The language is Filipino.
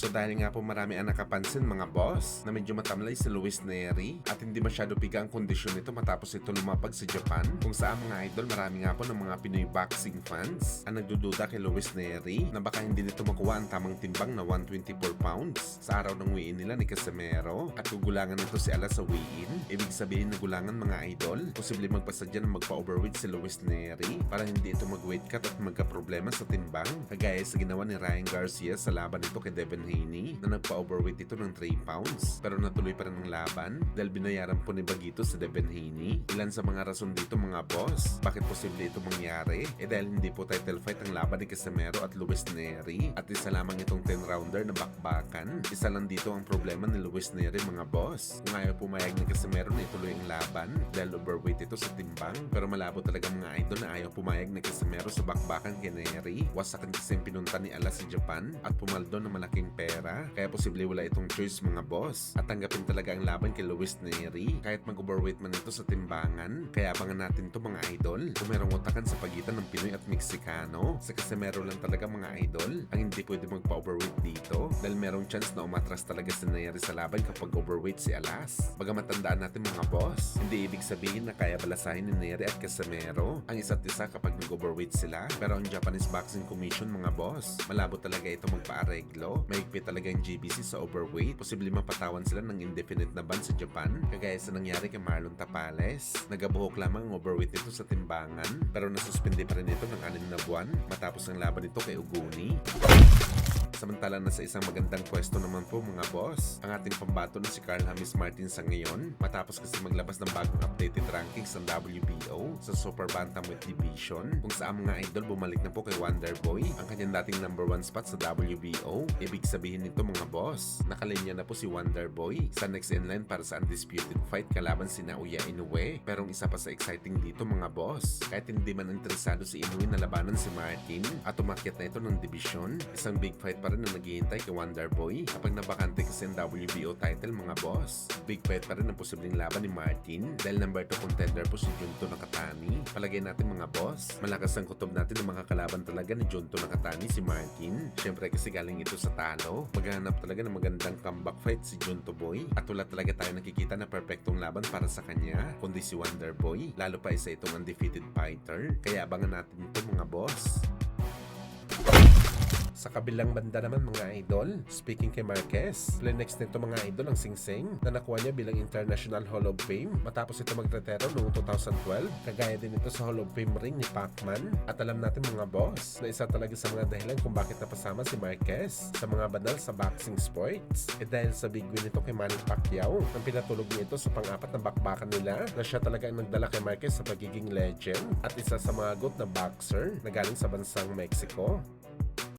So dahil nga po marami ang nakapansin mga boss na medyo matamlay si Luis Neri at hindi masyado piga ang kondisyon nito matapos ito lumapag sa Japan, kung saan mga idol marami nga po ng mga Pinoy boxing fans ang nagdududa kay Luis Neri na baka hindi nito makuha ang tamang timbang na 124 pounds sa araw ng weigh-in nila ni Casimero at gugulangan nito si Alas sa weigh-in. Ibig sabihin na gulangan mga idol, posible magpasadya na magpa-overweight si Luis Neri para hindi ito mag-weight cut at magka-problema sa timbang kagaya sa ginawa ni Ryan Garcia sa laban nito kay Devin Haney na nagpa-overweight ito ng 3 pounds pero natuloy pa rin ang laban dahil binayaran po ni Bagito sa Devin Haney. Ilan sa mga rason dito mga boss, bakit posible ito mangyari? Dahil hindi po title fight ang laban ni Casimero at Luis Neri at isa lamang itong 10-rounder na bakbakan. Isa lang dito ang problema ni Luis Neri mga boss, kung ayaw pumayag ni Casimero na ituloy ang laban dahil overweight ito sa timbang, pero malabo talaga mga idol na ayaw pumayag ni Casimero sa bakbakan kay Neri. Wasakan kasi yung pinunta ni Alas sa Japan at pumaldo ng malaking pera, kaya posible wala itong choice mga boss at tanggapin talaga ang laban kay Luis Neri kahit mag-overweight man ito sa timbangan. Kaya abangan natin to mga idol kung merong utakan sa pagitan ng Pinoy at Meksikano. Sa Casimero lang talaga mga idol ang hindi pwede magpa-overweight dito dahil merong chance na umatras talaga si Neri sa laban kapag overweight si Alas. Bagamat tandaan natin mga boss, hindi ibig sabihin na kaya balasahin ni Neri at Casimero ang isa't isa kapag nag-overweight sila, pero ang Japanese Boxing Commission mga boss, malabo talaga ito magpa-areglo. Mahigpit talaga ang GBC sa overweight. Posible mapatawan sila ng indefinite na ban sa Japan kagaya sa nangyari kay Marlon Tapales. Nagabuhok lamang ang overweight nito sa timbangan pero nasuspindi pa rin ito ng 6 na buwan matapos ang laban nito kay Uguni. Samantala na sa isang magandang pwesto naman po mga boss, ang ating pambato na si Carl James Martin sa ngayon matapos kasi maglabas ng bagong updated rankings ng WBO sa Super Bantamweight Division kung saan mga idol bumalik na po kay Wonderboy ang kanyang dating number 1 spot sa WBO. Ibig sabihin nito mga boss, nakalinya na po si Wonderboy sa next in line para sa undisputed fight kalaban si Naoya Inoue. Pero ang isa pa sa exciting dito mga boss, kahit hindi man interesado si Inoue na labanan si Martin at umakyat na ito ng division, isang big fight pa rin na naghihintay kay Wonderboy kapag nabakante kasi ang WBO title mga boss. Big fight pa rin ang posibleng laban ni Martin dahil number 2 contender po si Junto Nakatani. Palagay natin mga boss, malakas ang kutob natin ng mga kalaban talaga ni Junto Nakatani si Martin. Syempre kasi galing ito sa talo, maghanap talaga ng magandang comeback fight si Junto Boy at wala talaga tayo nakikita na perfectong laban para sa kanya kundi si Wonderboy, lalo pa isa itong undefeated fighter, kaya abangan natin ito mga boss. Sa kabilang banda naman mga idol, speaking kay Marquez, next nito mga idol ang Sing Sing na nakuha niya bilang International Hall of Fame matapos ito magretero noong 2012. Kagaya din ito sa Hall of Fame ring ni Pacman. At alam natin mga boss na isa talaga sa mga dahilan kung bakit napasama si Marquez sa mga banal sa boxing sports dahil sa big win nito kay Manny Pacquiao ang pinatulog niya ito sa pang-apat na bakbakan nila na siya talaga ang nagdala kay Marquez sa pagiging legend at isa sa mga goat na boxer na galing sa bansang Mexico.